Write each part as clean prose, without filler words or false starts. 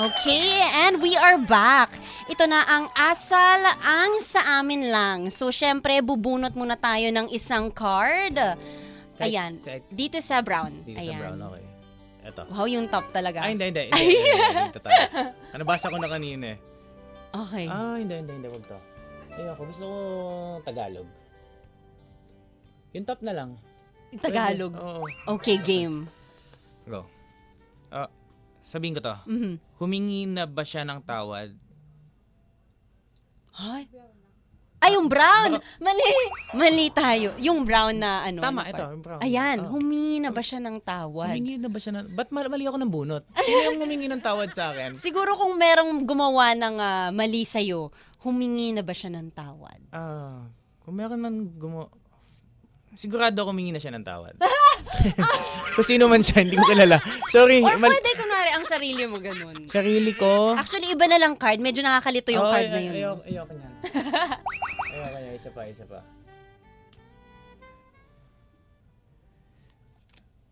Okay, and we are back. Ito na ang asal ang sa amin lang. So, syempre, bubunot muna tayo ng isang card. Ayan, dito sa brown. Dito Ayan. sa brown, okay. Ito. Wow, yung top talaga. Ay, hindi. Dito tayo. Nabasa ko na kanina eh. Okay. Hindi. Wag to. Ayoko, gusto ko Tagalog. Yung top na lang. Tagalog. Oo. Okay, game. Go. Sabihin ko to. Mhm. Humingi na ba siya ng tawad? Ay, yung brown! Mali tayo. Yung brown na ano. Tama, ano ito. pa? Yung brown. Ayan, humingi na ba siya ng tawad? Humingi na ba siya ng... Ba't mali ako ng bunot? Sino yung humingi ng tawad sa akin? Siguro kung merong gumawa ng mali sa'yo, humingi na ba siya ng tawad? Kung meron man sigurado ako humingi na siya ng tawad. Kung sino man siya, hindi ko kilala. Sorry. Or pwede kunwari ang sarili mo ganun. Sarili ko. Actually, iba na lang card. Medyo nakakalito yung card na yun. Ayoko niyan. Isa pa.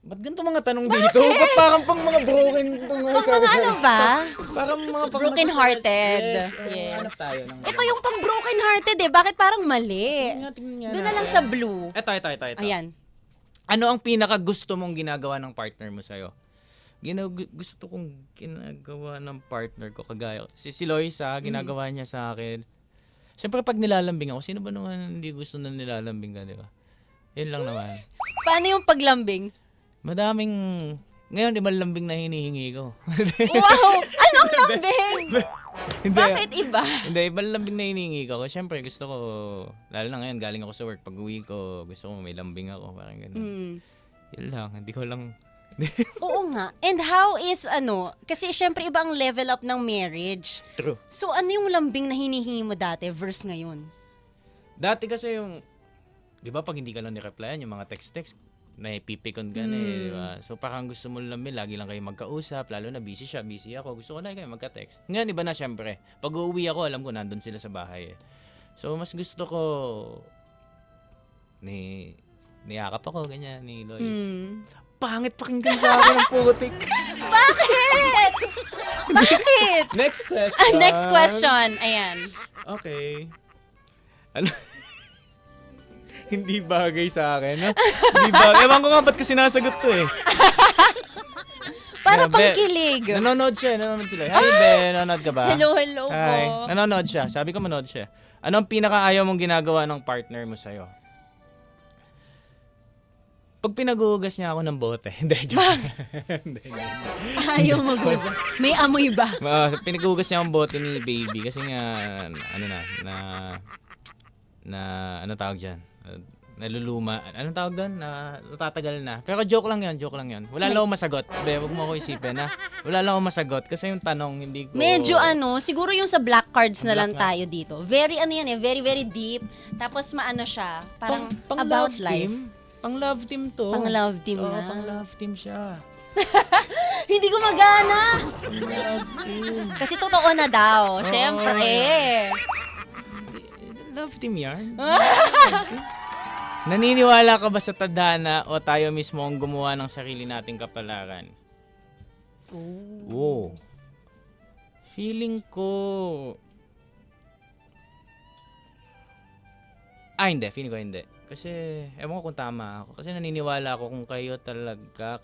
Ba't ganito mga tanong dito? Ba't parang pang mga broken itong mga Ano ba? Parang mga pang Broken-hearted. Yes. Hanap tayo ng Ito yung pang broken-hearted eh. Bakit parang mali? Tingnan Doon na lang sa blue. Ito. Ayan. Ano ang pinaka gusto mong ginagawa ng partner mo sa'yo? Gusto kong ginagawa ng partner ko kagaya. Si Loisa, ginagawa niya sa akin. Siyempre pag nilalambing ako, sino ba naman hindi gusto na nilalambing ka, di ba? Yun lang naman. Paano yung paglambing? Madaming... Ngayon, di ba lambing na hinihingi ko? Wow! Anong lambing? Hindi. Bakit iba? Hindi, iba lambing na hinihingi ko. Siyempre, gusto ko... Lalo na ngayon, galing ako sa work. Pag uwi ko, gusto ko may lambing ako. Parang gano'n. Yun lang. Hindi ko lang... Oo nga. And how is kasi syempre iba ang level up ng marriage. True. So ano yung lambing na hinihingi mo dati versus ngayon? Dati kasi yung... Di ba pag hindi ka lang ni-replyan, yung mga text-text, naipipikon ka na eh, di ba? So parang gusto mo lang lagi lang kayo magkausap, lalo na busy siya, busy ako. Gusto ko lagi kayo magka-text. Ngayon, iba na syempre. Pag uuwi ako, alam ko nandun sila sa bahay eh. So mas gusto ko niyakap ako, ganyan, ni Lois. Pangit pakinggan sa akin ng putik. Bakit? Bakit? Next question. Next question. Ayan. Okay. Ano? Hindi bagay sa akin, ha? Hindi bagay. Ewan ko nga ba't kasi sinasagot to eh. Para Grabe. pangkilig. Nanonood sila. Hi, Ben. Nanonood ka ba? Hello po. Hi. Nanonood siya. Sabi ko manood siya. Ano ang pinakaayaw mong ginagawa ng partner mo sa'yo? Pag pinag-uugas niya ako ng bote. Hindi, joke. Hindi. Ayaw magugas. May amoy ba? Pinag-uugas niya ang bote ni baby kasi nga, ano tawag dyan? Naluluma. Anong tawag doon? Natatagal na. Pero joke lang yun. Wala lang akong masagot. Huwag mo ako isipin, ha? Wala lang akong masagot kasi yung tanong hindi ko... Medyo siguro yung sa black cards na lang tayo dito. Very very, very deep. Tapos maano siya, parang about life. Pang love team to. Pang love team na. Pang love team siya. Hindi ko magana. Pang love team. Kasi totoo na daw. Syempre. Love team yan. Naniniwala ka ba sa tadhana o tayo mismo ang gumawa ng sarili nating kapalaran? Oh. Feeling ko... Feeling ko hindi. Kasi, ewan ko kung tama ako. Kasi naniniwala ako kung kayo talaga,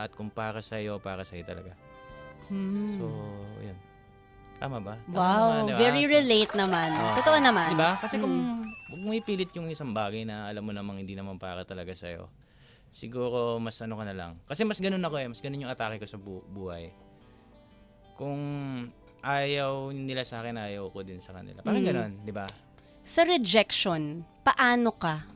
at kung para sa'yo talaga. So, yun. Tama ba? Wow, diba? very relate naman. Totoo naman. Diba? Kasi kung huwag mo ipilit yung isang bagay na alam mo namang hindi naman para talaga sa'yo, siguro mas ka na lang. Kasi mas ganun ako mas ganun yung atake ko sa buhay. Kung ayaw nila sa akin, ayaw ko din sa kanila. Parang ganun, di ba? Sa rejection, paano ka?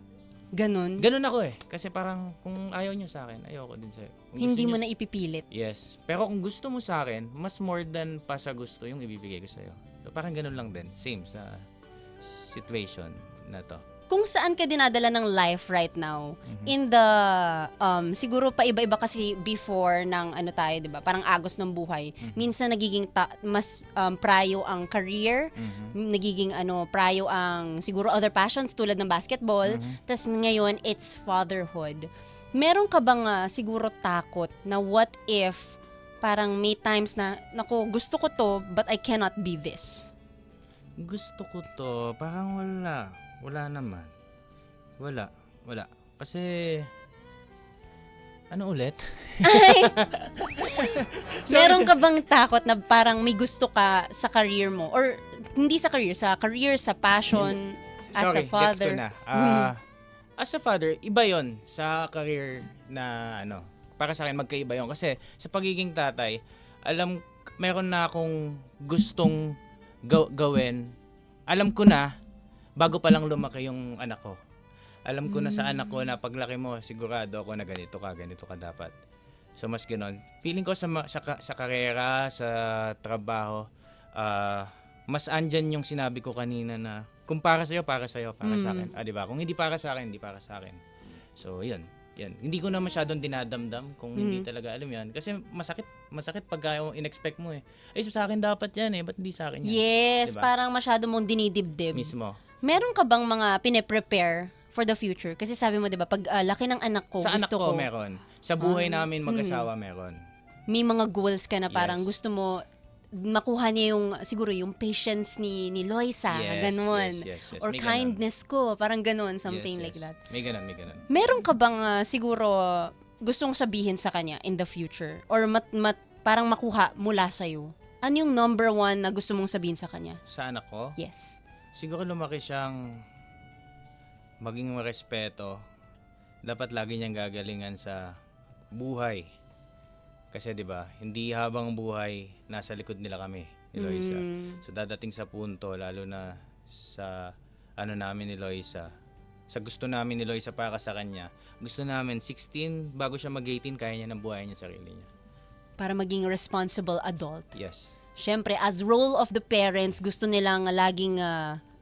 Ganun? Ganun ako Kasi parang kung ayaw niyo sa akin, ayaw ko din sa'yo. Hindi mo na ipipilit. Yes. Pero kung gusto mo sa akin, mas more than pa sa gusto yung ibibigay ko sa'yo. So parang ganun lang din. Same sa situation na to. Kung saan ka dinadala ng life right now, in the, siguro pa iba-iba kasi before ng tayo, di ba? Parang agos ng buhay. Minsan nagiging mas prayo ang career, nagiging prayo ang siguro other passions tulad ng basketball, tas ngayon it's fatherhood. Meron ka bang siguro takot na what if Parang may times na, naku, gusto ko to, but I cannot be this. Gusto ko to, parang wala. Wala naman. Wala. Kasi, ano ulit? Meron ka bang takot na parang may gusto ka sa career mo? Or hindi sa career, sa passion, as Sorry, a father? gets ko na. As a father, iba yon sa career na para sa akin magkaiba yon. Kasi sa pagiging tatay, meron na akong gustong gawin. Alam ko na, bago pa lang lumaki yung anak ko. Alam ko na sa anak ko na paglaki mo, sigurado ako na ganito ka dapat. So mas ganoon. Feeling ko sa karera, sa trabaho, mas andyan yung sinabi ko kanina na kung para sa'yo, para sa akin. Di ba? Kung hindi para sa akin, hindi para sa akin. So, yan. Hindi ko na masyadong dinadamdam kung hindi talaga alam yan. Kasi masakit pag in-expect mo eh. Ay, sa akin dapat yan eh. Ba't hindi sa akin yan? Yes, Diba? parang masyado mong dinidibdib. Mismo. Meron ka bang mga pine-prepare for the future? Kasi sabi mo, di ba, pag laki ng anak ko, Sa anak gusto ko, ko, meron. Sa buhay namin mag-asawa, meron. may mga goals ka na parang Yes. gusto mo makuha niya siguro yung patience ni Loisa, ganun. Yes. Or May kindness ko, parang ganun, something Yes. like that. May ganun. Meron ka bang siguro gustong sabihin sa kanya in the future? Or parang makuha mula sa'yo? Ano yung number one na gusto mong sabihin sa kanya? Sa anak ko, Yes. siguro lumaki siyang maging marespeto. Dapat lagi niyang gagalingan sa buhay. Kasi 'di ba, hindi habang buhay nasa likod nila kami, ni Loisa. So dadating sa punto lalo na sa namin ni Loisa. Sa gusto namin ni Loisa para sa kanya. Gusto namin 16 bago siya mag-18 kaya niya ng buhay niya sarili niya. Para maging responsible adult. Yes. Siyempre, as role of the parents, gusto nilang laging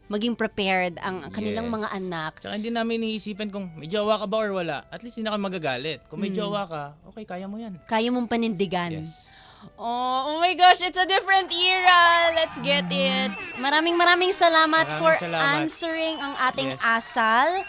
maging prepared ang kanilang Yes. mga anak. Tsaka hindi namin iniisipan kung may jowa ka ba or wala. At least hindi na ka magagalit. Kung may jowa ka, okay, kaya mo yan. Kaya mong panindigan. Yes. Oh my gosh, it's a different era. Let's get it. Maraming salamat Maraming for salamat. answering ang ating Yes. asal.